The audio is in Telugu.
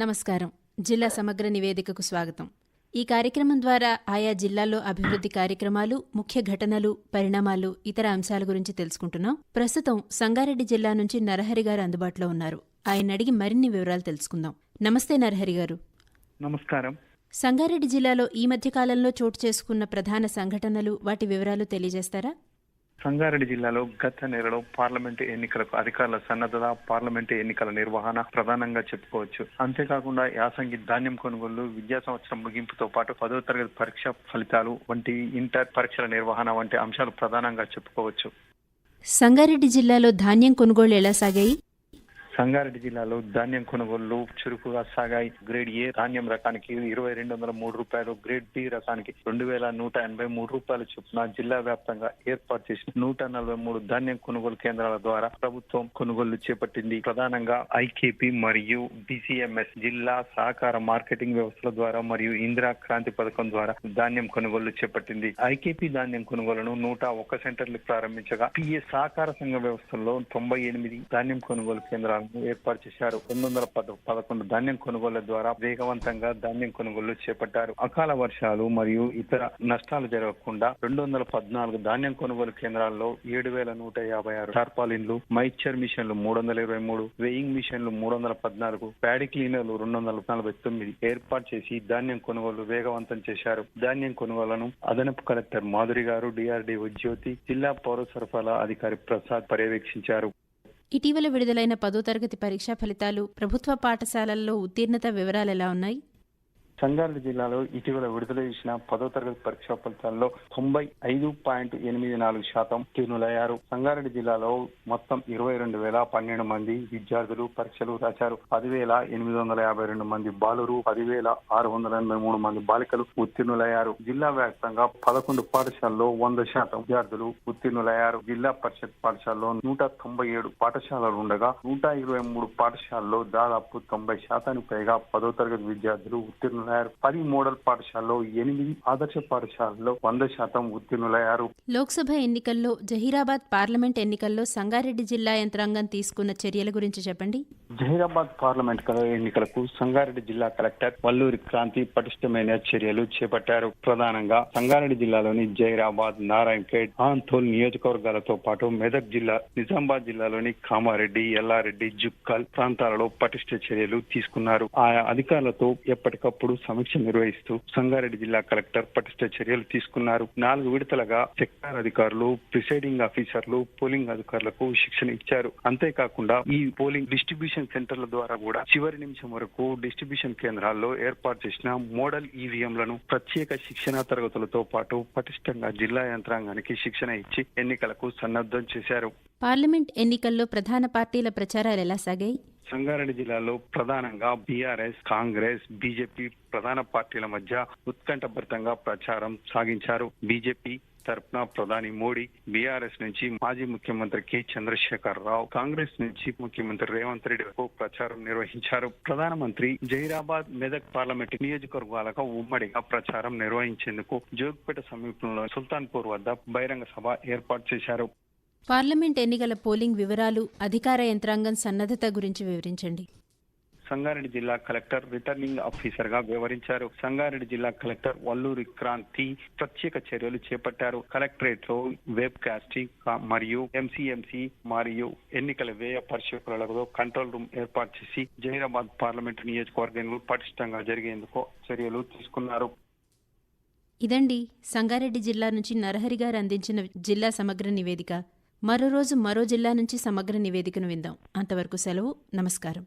నమస్కారం. జిల్లా సమగ్ర నివేదికకు స్వాగతం. ఈ కార్యక్రమం ద్వారా ఆయా జిల్లాల్లో అభివృద్ధి కార్యక్రమాలు, ముఖ్య ఘటనలు, పరిణామాలు, ఇతర అంశాల గురించి తెలుసుకుంటున్నాం. ప్రస్తుతం సంగారెడ్డి జిల్లా నుంచి నరహరి గారు అందుబాటులో ఉన్నారు. ఆయన అడిగి మరిన్ని వివరాలు తెలుసుకుందాం. నమస్తే నరహరి గారు. నమస్కారం. సంగారెడ్డి జిల్లాలో ఈ మధ్యకాలంలో చోటు చేసుకున్న ప్రధాన సంఘటనలు, వాటి వివరాలు తెలియజేస్తారా? సంగారెడ్డి జిల్లాలో గత నెలలో పార్లమెంటు ఎన్నికలకు అధికారుల సన్నద్ధత, పార్లమెంటు ఎన్నికల నిర్వహణ ప్రధానంగా చెప్పుకోవచ్చు. అంతేకాకుండా యాసంగి ధాన్యం కొనుగోళ్లు, విద్యా సంవత్సరం ముగింపుతో పాటు 10వ తరగతి పరీక్ష ఫలితాలు వంటి ఇంటర్ పరీక్షల నిర్వహణ వంటి అంశాలు ప్రధానంగా చెప్పుకోవచ్చు. సంగారెడ్డి జిల్లాలో ధాన్యం కొనుగోళ్లు ఎలా సాగాయి? సంగారెడ్డి జిల్లాలో ధాన్యం కొనుగోళ్లు చురుకుగా సాగాయి. గ్రేడ్ ఏ ధాన్యం రకానికి 2203 రూపాయలు, గ్రేడ్ బి రకానికి 2183 రూపాయల చొప్పున జిల్లా వ్యాప్తంగా ఏర్పాటు చేసిన 143 ధాన్యం కొనుగోలు కేంద్రాల ద్వారా ప్రభుత్వం కొనుగోళ్లు చేపట్టింది. ప్రధానంగా ఐకేపీ మరియు డిసిఎంఎస్ జిల్లా సహకార మార్కెటింగ్ వ్యవస్థల ద్వారా మరియు ఇందిరా క్రాంతి పథకం ద్వారా ధాన్యం కొనుగోళ్లు చేపట్టింది. ఐకేపీ ధాన్యం కొనుగోలును 101 సెంటర్లు ప్రారంభించగా పిఎస్ సహకార సంఘ వ్యవస్థల్లో 98 ధాన్యం కొనుగోలు కేంద్రాలు ఏర్పాటు చేశారు. 911 ధాన్యం కొనుగోళ్ల ద్వారా వేగవంతంగా ధాన్యం కొనుగోళ్లు చేపట్టారు. అకాల వర్షాలు మరియు ఇతర నష్టాలు జరగకుండా 214 ధాన్యం కొనుగోలు కేంద్రాల్లో 7156 టార్పాలిన్లు, మైచర్ మిషన్లు 323, వెయింగ్ మిషన్లు 314, ప్యాడీ క్లీనర్లు 249 ఏర్పాటు చేసి ధాన్యం కొనుగోలు వేగవంతం చేశారు. ధాన్యం కొనుగోళ్లను అదనపు కలెక్టర్ మాధురి గారు, డిఆర్డీఓ జ్యోతి, జిల్లా పౌర సరఫరాల అధికారి ప్రసాద్ పర్యవేక్షించారు. ఇటీవల విడుదలైన 10వ తరగతి పరీక్షా ఫలితాలు, ప్రభుత్వ పాఠశాలల్లో ఉత్తీర్ణత వివరాలు ఎలా ఉన్నాయి? సంగారెడ్డి జిల్లాలో ఇటీవల విడుదల చేసిన 10వ తరగతి పరీక్షా ఫలితాల్లో 95.84% ఉత్తీర్ణులయ్యారు. సంగారెడ్డి జిల్లాలో మొత్తం 22,012 మంది విద్యార్థులు పరీక్షలు రాశారు. 10,852 మంది బాలురు, 10,683 మంది బాలికలు ఉత్తీర్ణులయ్యారు. జిల్లా వ్యాప్తంగా 11 పాఠశాలలో 100% విద్యార్థులు ఉత్తీర్ణులయ్యారు. జిల్లా పరిషత్ పాఠశాలలో 197 పాఠశాలలు ఉండగా 123 పాఠశాలలో దాదాపు 90% పైగా 10వ తరగతి విద్యార్థులు ఉత్తీర్ణులయ్యారు. 10 మోడల్ పాఠశాలలో 8, ఆదర్శ పాఠశాలలో 100% ఉత్తీర్ణులయ్యారు. లోక్సభ ఎన్నికల్లో, జహీరాబాద్ పార్లమెంట్ ఎన్నికల్లో సంగారెడ్డి జిల్లా యంత్రాంగం తీసుకున్న చర్యల గురించి చెప్పండి. జహీరాబాద్ పార్లమెంట్ ఎన్నికలకు సంగారెడ్డి జిల్లా కలెక్టర్ వల్లూరి క్రాంతి పటిష్టమైన చర్యలు చేపట్టారు. ప్రధానంగా సంగారెడ్డి జిల్లాలోని జహీరాబాద్, నారాయణఖేడ్, ఆంథోల్ నియోజకవర్గాలతో పాటు మెదక్ జిల్లా, నిజామాబాద్ జిల్లాలోని కామారెడ్డి, ఎల్లారెడ్డి, జుక్కల్ ప్రాంతాలలో పటిష్ట చర్యలు తీసుకున్నారు. ఆయా అధికారులతో ఎప్పటికప్పుడు సమీక్ష నిర్వహిస్తూ సంగారెడ్డి జిల్లా కలెక్టర్ పటిష్ట చర్యలు తీసుకున్నారు. 4 విడతలుగా సెక్టార్ అధికారులు, ప్రిసైడింగ్ ఆఫీసర్లు, పోలింగ్ అధికారులకు శిక్షణ ఇచ్చారు. అంతేకాకుండా ఈ పోలింగ్ డిస్ట్రిబ్యూషన్ సెంటర్ల ద్వారా కూడా చివరి నిమిషం వరకు డిస్ట్రిబ్యూషన్ కేంద్రాల్లో ఏర్పాటు చేసిన మోడల్ ఈవీఎంలను ప్రత్యేక శిక్షణా తరగతులతో పాటు పటిష్టంగా జిల్లా యంత్రాంగానికి శిక్షణ ఇచ్చి ఎన్నికలకు సన్నద్ధం చేశారు. పార్లమెంట్ ఎన్నికల్లో ప్రధాన పార్టీల ప్రచారాలు ఎలా సాగాయి? సంగారెడ్డి జిల్లాలో ప్రధానంగా బీఆర్ఎస్, కాంగ్రెస్, బీజేపీ ప్రధాన పార్టీల మధ్య ఉత్కంఠభరితంగా ప్రచారం సాగించారు. బీజేపీ తరపున ప్రధాని మోడీ, బీఆర్ఎస్ నుంచి మాజీ ముఖ్యమంత్రి కె చంద్రశేఖర్ రావు, కాంగ్రెస్ నుంచి ముఖ్యమంత్రి రేవంత్ రెడ్డి వరకు ప్రచారం నిర్వహించారు. ప్రధానమంత్రి జహీరాబాద్, మెదక్ పార్లమెంటు నియోజకవర్గాలకు ఉమ్మడిగా ప్రచారం నిర్వహించేందుకు జోగిపేట సమీపంలో సుల్తాన్పూర్ వద్ద బహిరంగ సభ ఏర్పాటు చేశారు. పార్లమెంట్ ఎన్నికల పోలింగ్ వివరాలు, అధికార యంత్రాంగం సన్నద్ధత గురించి వివరించండి. సంగారెడ్డి జిల్లా కలెక్టర్ రిటర్నింగ్ ఆఫీసర్ గా వ్యవహరించారు. సంగారెడ్డి జిల్లా కలెక్టర్ వల్లూరి క్రాంతి ప్రత్యేక చర్యలు చేపట్టారు. కలెక్టరేట్ లో వెబ్ కాస్టింగ్ మరియు ఎంసీఎంసీ మరియు ఎన్నికల వ్యయ పరిశీలకులతో కంట్రోల్ రూమ్ ఏర్పాటు చేసి జహీరాబాద్ పార్లమెంటు నియోజకవర్గంలో పటిష్టంగా జరిగేందుకు చర్యలు తీసుకున్నారు. ఇదండి సంగారెడ్డి జిల్లా నుంచి నరహరి గారు అందించిన జిల్లా సమగ్ర నివేదిక. మరో రోజు మరో జిల్లా నుంచి సమగ్ర నివేదికను విందాం. అంతవరకు సెలవు. నమస్కారం.